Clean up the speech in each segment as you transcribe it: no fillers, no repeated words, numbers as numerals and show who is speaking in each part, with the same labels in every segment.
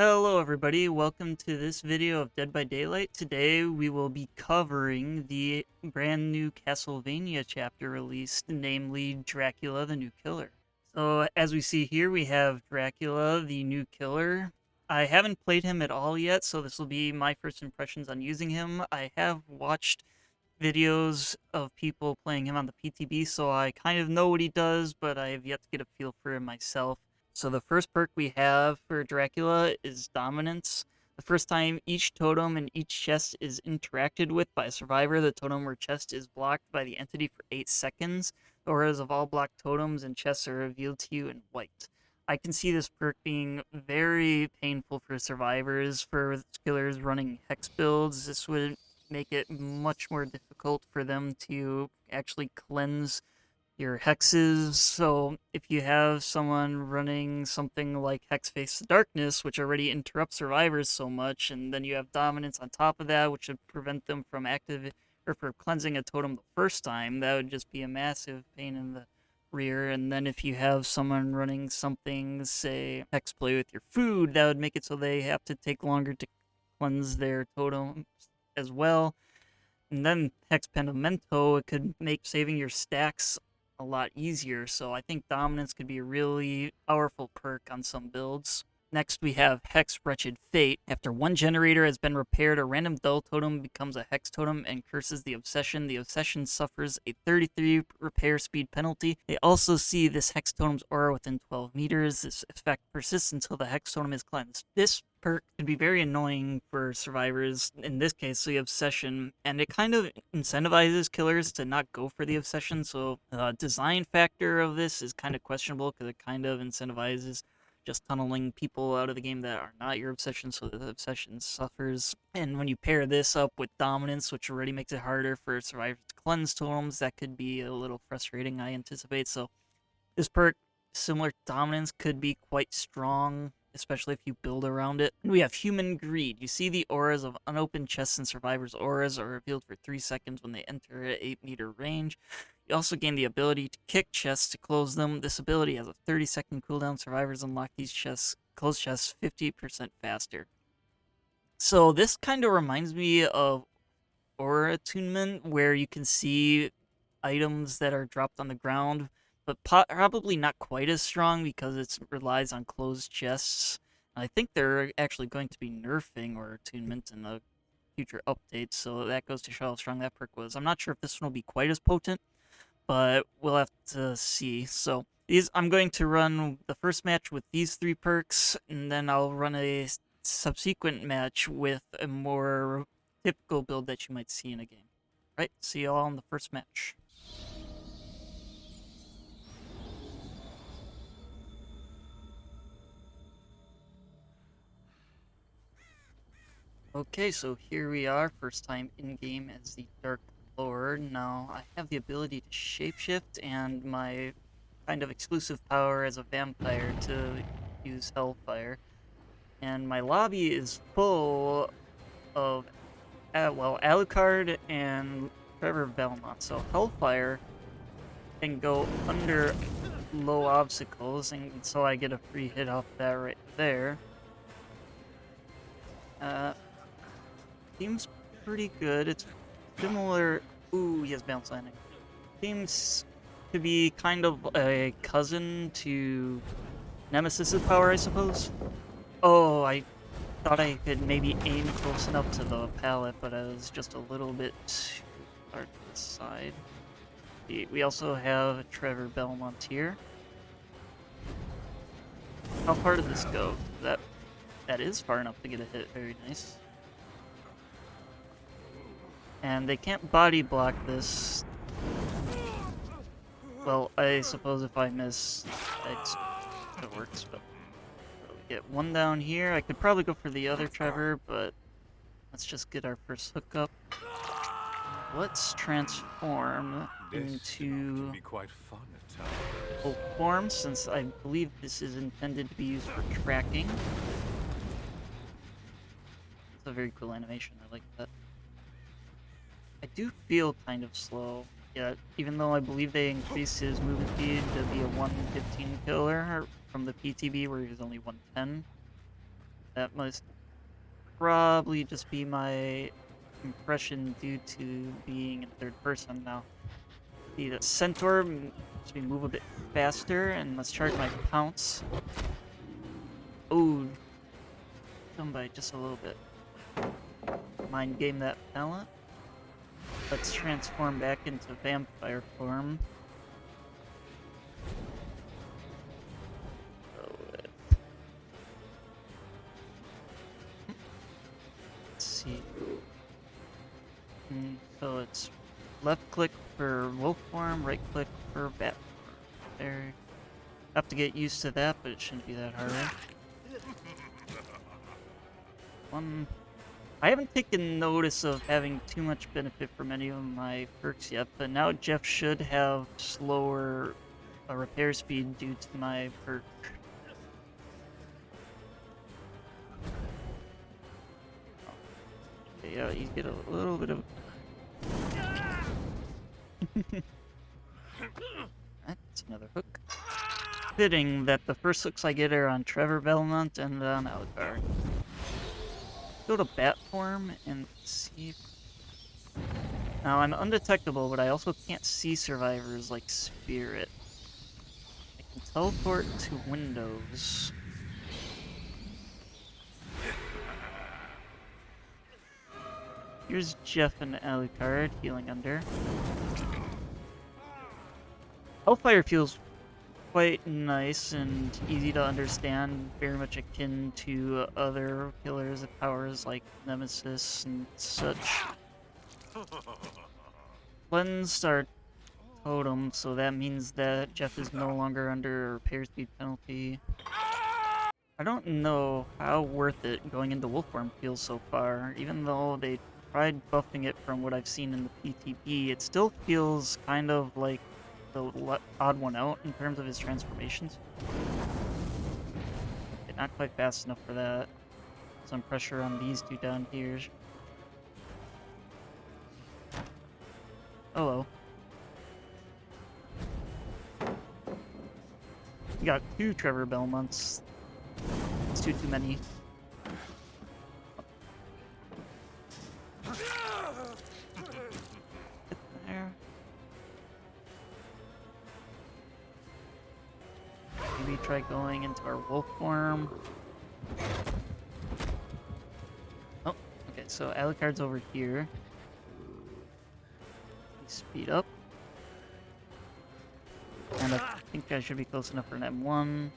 Speaker 1: Hello everybody, welcome to this video of Dead by Daylight. Today we will be covering the brand new Castlevania chapter released, namely Dracula the New Killer. So as we see here, we have Dracula the New Killer. I haven't played him at all yet, so this will be my first impressions on using him. I have watched videos of people playing him on the PTB, so I kind of know what he does, but I have yet to get a feel for him myself. So the first perk we have for Dracula is Dominance. The first time each totem and each chest is interacted with by a survivor, the totem or chest is blocked by the entity for 8 seconds. The auras of all blocked totems and chests are revealed to you in white. I can see this perk being very painful for survivors, for killers running hex builds. This would make it much more difficult for them to actually cleanse your hexes. So if you have someone running something like Hex Face the Darkness, which already interrupts survivors so much, and then you have Dominance on top of that, which would prevent them from for cleansing a totem the first time, that would just be a massive pain in the rear. And then if you have someone running something, say Hexplay with your food, that would make it so they have to take longer to cleanse their totems as well. And then Hex Pentimento, it could make saving your stacks a lot easier. So I think Dominance could be a really powerful perk on some builds. Next, we have Hex Wretched Fate. After one generator has been repaired, a random dull totem becomes a Hex totem and curses the Obsession. The Obsession suffers a 33 repair speed penalty. They also see this Hex totem's aura within 12 meters. This effect persists until the Hex totem is cleansed. This perk could be very annoying for survivors, in this case the Obsession, and it kind of incentivizes killers to not go for the Obsession, so the design factor of this is kind of questionable because it kind of incentivizes just tunneling people out of the game that are not your Obsession, so the Obsession suffers. And when you pair this up with Dominance, which already makes it harder for survivors to cleanse totems, that could be a little frustrating, I anticipate. So this perk, similar to Dominance, could be quite strong, especially if you build around it. And we have Human Greed. You see the auras of unopened chests and survivors' auras are revealed for 3 seconds when they enter an 8-meter range. You also gain the ability to kick chests to close them. This ability has a 30-second cooldown. Survivors unlock these chests, close chests 50% faster. So this kind of reminds me of Aura Attunement, where you can see items that are dropped on the ground, but probably not quite as strong because it relies on closed chests. I think they're actually going to be nerfing Aura Attunement in the future updates, so that goes to show how strong that perk was. I'm not sure if this one will be quite as potent, but we'll have to see. So I'm going to run the first match with these 3 perks, and then I'll run a subsequent match with a more typical build that you might see in a game. Right, see you all in the first match. Okay, so here we are, first time in-game as the Dark Lord. Now, I have the ability to shapeshift and my kind of exclusive power as a vampire to use Hellfire. And my lobby is full of, Alucard and Trevor Belmont. So Hellfire can go under low obstacles, and so I get a free hit off that right there. Seems pretty good. It's similar. Ooh, he has bounce landing. Seems to be kind of a cousin to Nemesis's power, I suppose. Oh, I thought I could maybe aim close enough to the pallet, but I was just a little bit too far to the side. We also have Trevor Belmont here. How far did this go? That is far enough to get a hit. Very nice. And they can't body block this. Well, I suppose if I miss, it works, but we get one down here. I could probably go for the other Trevor, but let's just get our first hookup. Let's transform into full form, since I believe this is intended to be used for tracking. It's a very cool animation, I like that. I do feel kind of slow, yet, even though I believe they increased his movement speed to be a 115 killer from the PTB where he was only 110. That must probably just be my impression due to being in third person now. See, the centaur makes me move a bit faster, and let's charge my pounce. Oh, done by just a little bit. Mind game that talent. Let's transform back into vampire form. Let's see. So it's left click for wolf form, right click for bat form. There. Have to get used to that, but it shouldn't be that hard. I haven't taken notice of having too much benefit from any of my perks yet, but now Jeff should have slower repair speed due to my perk. Okay, yeah, you get a little bit of... That's another hook. Fitting that the first hooks I get are on Trevor Belmont and on Alucard. Go to bat form and see. Now I'm undetectable, but I also can't see survivors like Spirit. I can teleport to windows. Here's Jeff and Alucard healing under. Hellfire feels quite nice and easy to understand, very much akin to other killers of powers like Nemesis and such. Cleansed our totem, so that means that Jeff is no longer under a repair speed penalty. I don't know how worth it going into wolf form feels so far. Even though they tried buffing it from what I've seen in the PTB, it still feels kind of like the odd one out in terms of his transformations. Okay, not quite fast enough for that. Some pressure on these two down here. Oh well. We got 2 Trevor Belmonts. It's too many. Get there. Maybe try going into our wolf form. Oh, okay, so Alucard's over here. Speed up. And I think I should be close enough for an M1.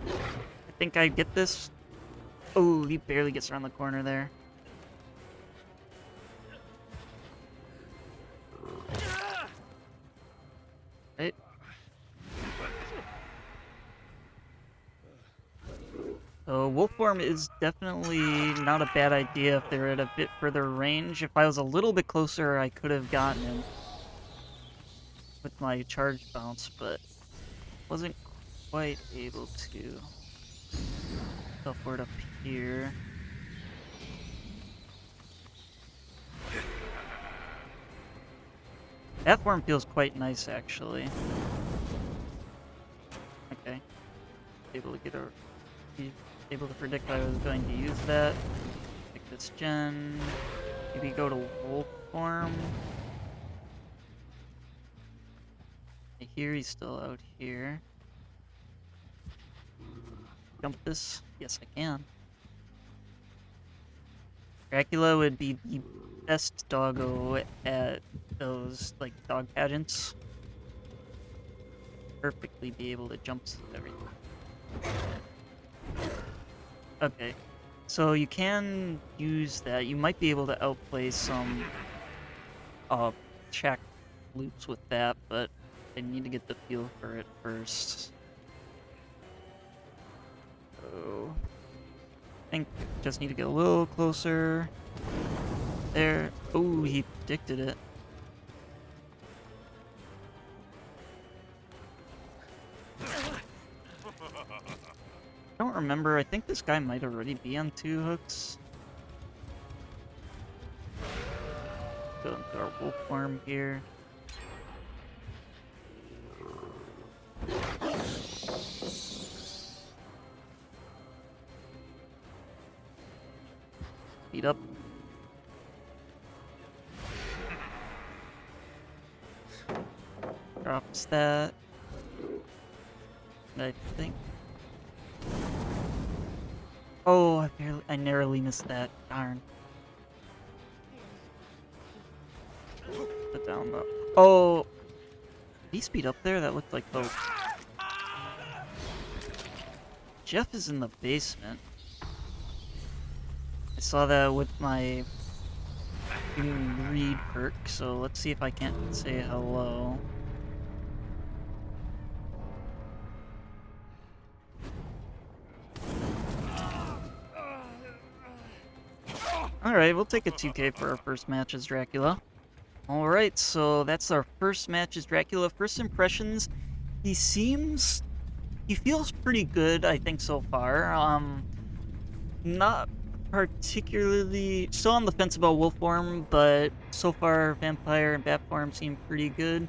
Speaker 1: I think I get this. Oh, he barely gets around the corner there. Right. So wolf form is definitely not a bad idea if they're at a bit further range. If I was a little bit closer, I could have gotten him with my charge bounce, but wasn't quite able to. Teleport up here. That form feels quite nice, actually. Okay. Able to predict I was going to use that. Pick this gen. Maybe go to wolf form. I hear he's still out here. Jump this? Yes, I can. Dracula would be the best doggo at those, like, dog pageants. Perfectly be able to jump everything. Okay, so you can use that. You might be able to outplay some check loops with that, but I need to get the feel for it first. So I think just need to get a little closer. There. Oh, he predicted it. I don't remember. I think this guy might already be on 2 hooks. Go into our wolf farm here. drops that. I think. Oh, I narrowly missed that. Darn. Put down the. Oh, did he speed up there? That looked like hope. Jeff is in the basement. I saw that with my read perk, so let's see if I can't say hello. Alright, we'll take a 2K for our first match as Dracula. Alright, so that's our first match as Dracula. First impressions, he feels pretty good, I think, so far. Not particularly, still on the fence about wolf form, but so far vampire and bat form seem pretty good.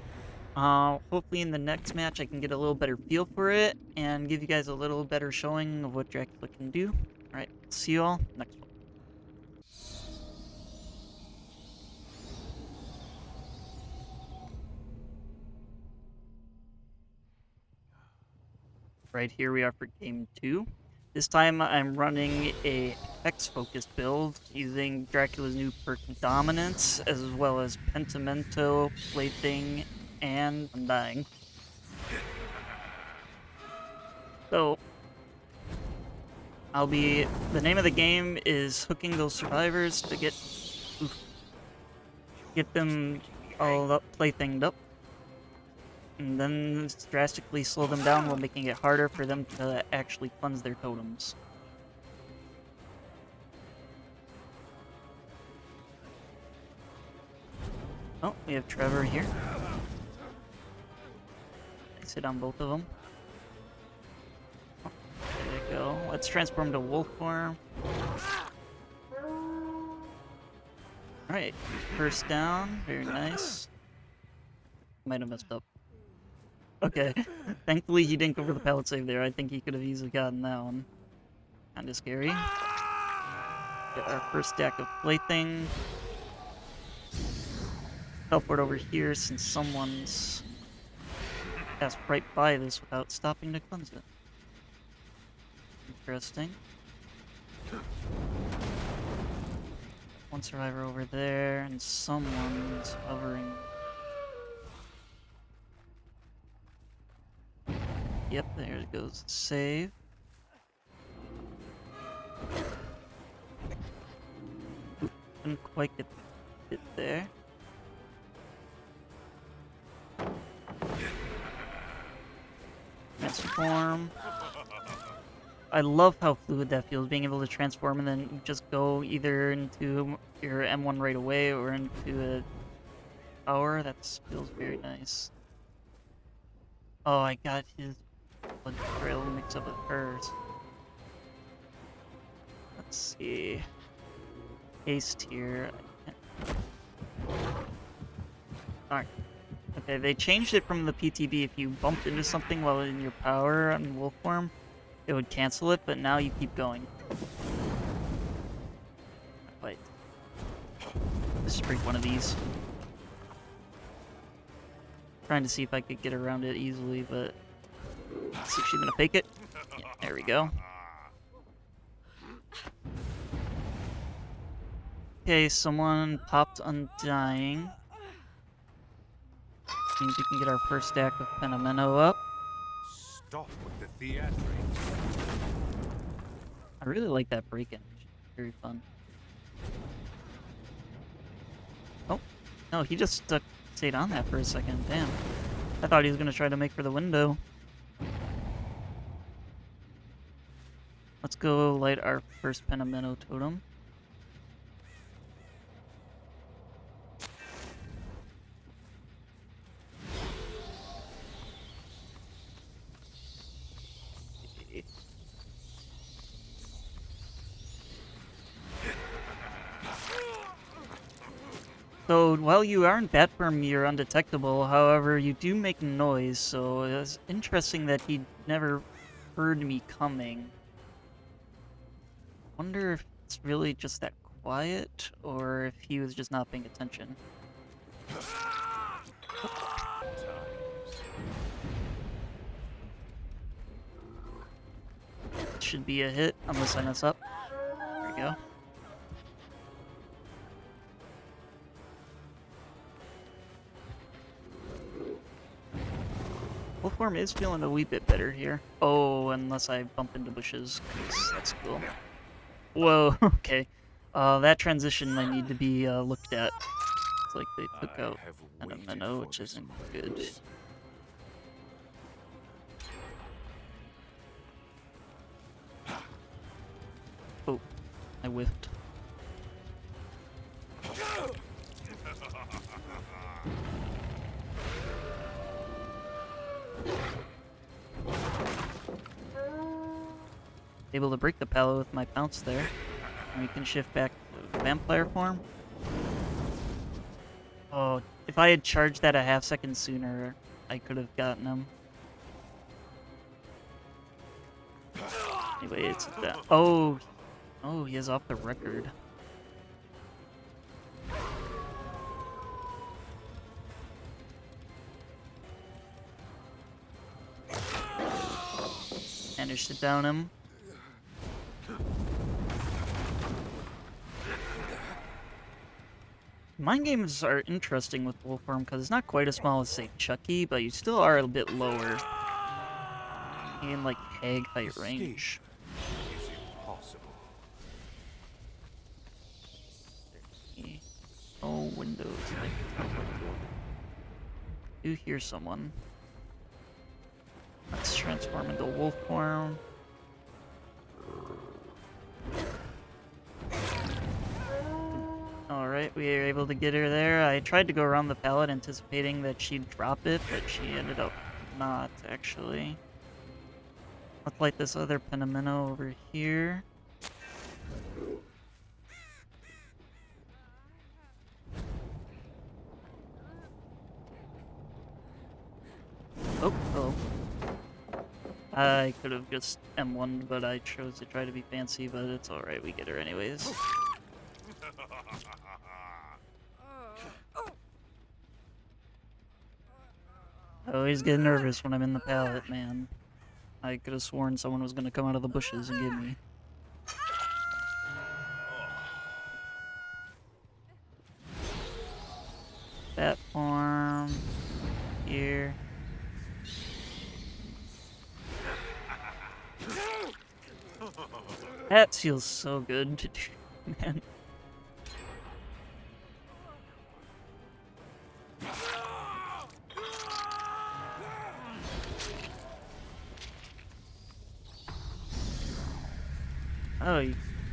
Speaker 1: Hopefully in the next match I can get a little better feel for it and give you guys a little better showing of what Dracula can do. Alright, see you all next one. Right, here we are for game 2. This time I'm running a Hex-focused build using Dracula's new perk Dominance, as well as Pentimento, Plaything, and Undying. So, the name of the game is hooking those survivors to get them all up, playthinged up, and then drastically slow them down while making it harder for them to actually cleanse their totems. Oh, we have Trevor here. Let's hit on both of them. Oh, there you go. Let's transform to wolf form. Alright, first down. Very nice. Might have messed up. Okay. Thankfully he didn't go for the pallet save there. I think he could have easily gotten that one. Kinda scary. Get our first stack of plaything. Teleport over here since someone's passed right by this without stopping to cleanse it. Interesting. One survivor over there, and someone's hovering. Yep, there it goes. Save. Oop, couldn't quite get it there. Transform. I love how fluid that feels, being able to transform and then just go either into your M1 right away or into a tower. That feels very nice. Oh, I got his blood trail mixed up with hers. Let's see. Haste here. Alright. Okay, they changed it from the PTB. If you bumped into something while in your power on wolf form, it would cancel it, but now you keep going. Wait. Just break one of these. Trying to see if I could get around it easily, but let's see if she's gonna fake it. Yeah, there we go. Okay, someone popped Undying. Means we can get our first stack of Pentimento up.
Speaker 2: Stop with the theatrics.
Speaker 1: I really like that break-in. Very fun. Oh, no, he just stayed on that for a second. Damn. I thought he was going to try to make for the window. Let's go light our first Pentimento totem. So, while you are in bat form, you're undetectable. However, you do make noise, so it's interesting that he never heard me coming. Wonder if it's really just that quiet, or if he was just not paying attention. should be a hit, unless I mess up. There we go. Full form is feeling a wee bit better here. Oh, unless I bump into bushes, because that's cool. Whoa, okay. That transition might need to be looked at. It's like they took out a minnow, which isn't good. Oh, I whiffed. Able to break the pallet with my pounce there. And we can shift back to vampire form. Oh, if I had charged that a half second sooner, I could have gotten him. Anyway, it's that. Oh, he is off the record. Managed to down him. Mind games are interesting with wolf form because it's not quite as small as, say, Chucky, but you still are a bit lower in, like, hag height range.
Speaker 2: Is impossible.
Speaker 1: Oh, windows. Do hear someone. Let's transform into wolf form. Alright, we were able to get her there. I tried to go around the pallet anticipating that she'd drop it, but she ended up not, actually. Let's light this other Penamino over here. Oh, hello. I could have just M1'd, but I chose to try to be fancy, but it's alright, we get her anyways. I always get nervous when I'm in the pallet, man. I could have sworn someone was gonna come out of the bushes and get me. Bat form here. That feels so good to do, man. Oh,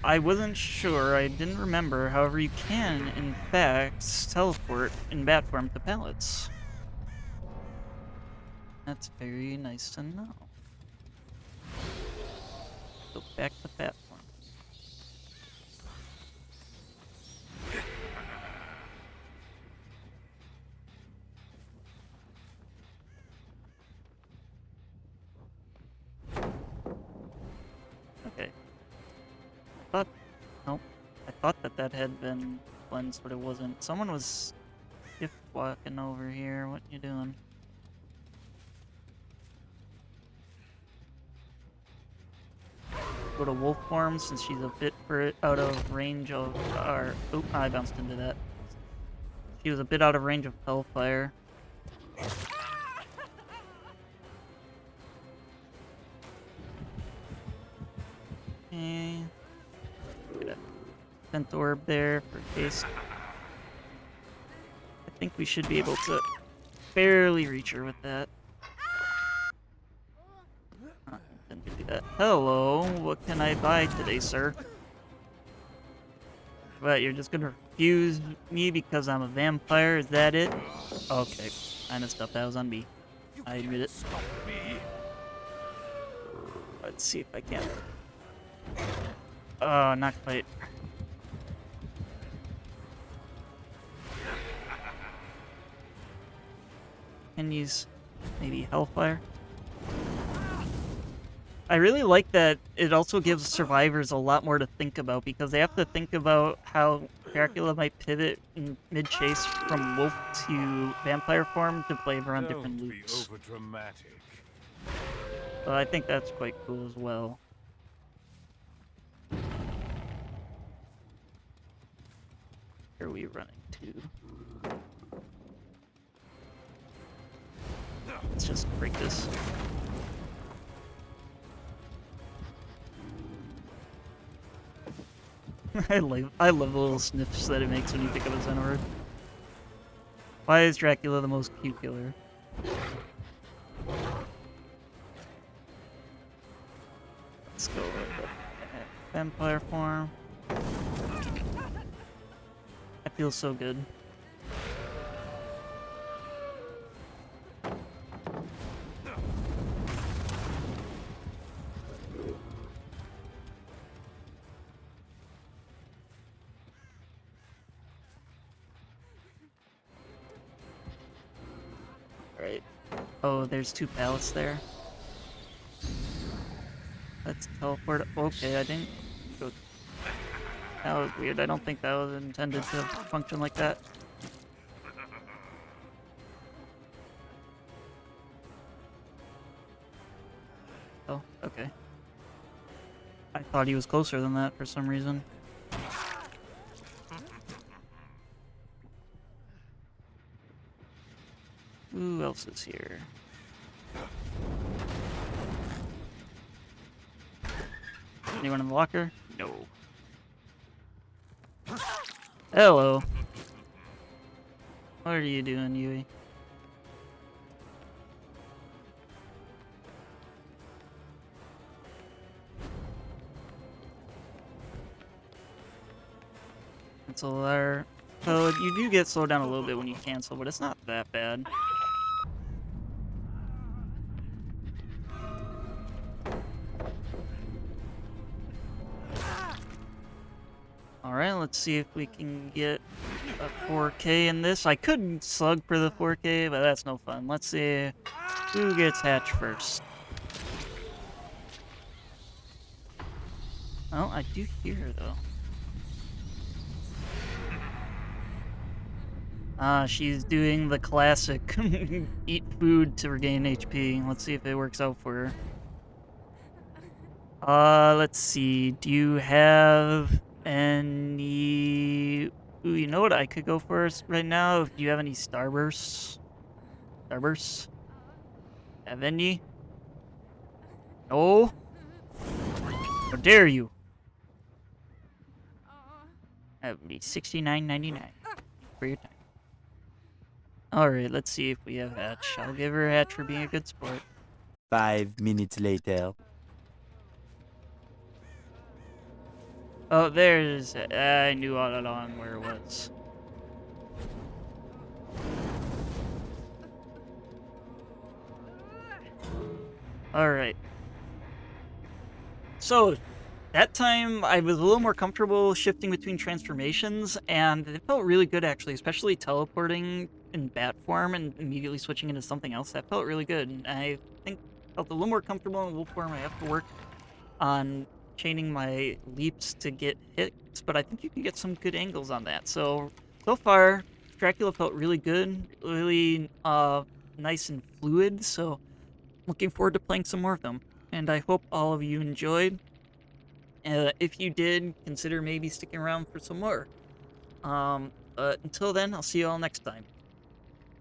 Speaker 1: I wasn't sure. I didn't remember. However, you can, in fact, teleport in bat form to pallets. That's very nice to know. Go back to bat form. Okay. Nope. I thought that had been cleansed, but it wasn't. Someone was gift walking over here. What you doing? Go to wolf form since she's a bit out of range of our. Oh, I bounced into that. She was a bit out of range of hellfire. Okay. Get a scent orb there for case. I think we should be able to barely reach her with that. Didn't do that. Hello, what can I buy today, sir? What, you're just gonna refuse me because I'm a vampire? Is that it? Okay, I messed up. That was on me. I admit it. Let's see if I can. Oh, not quite. Can use maybe Hellfire. I really like that it also gives survivors a lot more to think about because they have to think about how Dracula might pivot in mid-chase from wolf to vampire form to play around different loops.
Speaker 2: Don't be overdramatic.
Speaker 1: So I think that's quite cool as well. Where are we running to? Let's just break this. I love the little sniffs that it makes when you pick up a Xenord. Why is Dracula the most cute killer? Let's go with the vampire form. That feels so good. Right. Oh, there's two pallets there. Let's teleport. Okay, I didn't go. That was weird. I don't think that was intended to function like that. Oh, okay. I thought he was closer than that for some reason. Who else is here? Anyone in the locker? No. Hello. What are you doing, Yui? Cancel there. So you do get slowed down a little bit when you cancel, but it's not that bad. Alright, let's see if we can get a 4K in this. I could slug for the 4K, but that's no fun. Let's see who gets hatch first. Oh, I do hear her, though. She's doing the classic eat food to regain HP. Let's see if it works out for her. Let's see. Do you have any... Ooh, you know what I could go for right now? Do you have any Starbursts? Starbursts? Have any? No? How dare you? That would be $69.99 for your time. Alright, let's see if we have Hatch. I'll give her a Hatch for being a good sport.
Speaker 3: 5 minutes later.
Speaker 1: Oh, there's... I knew all along where it was. Alright. So, that time I was a little more comfortable shifting between transformations, and it felt really good actually, especially teleporting in bat form and immediately switching into something else. That felt really good. And I think I felt a little more comfortable in wolf form. I have to work on chaining my leaps to get hits, but I think you can get some good angles on that. So far, Dracula felt really good, really nice and fluid, so looking forward to playing some more of them. And I hope all of you enjoyed. If you did, consider maybe sticking around for some more. Until then, I'll see you all next time.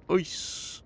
Speaker 1: Peace.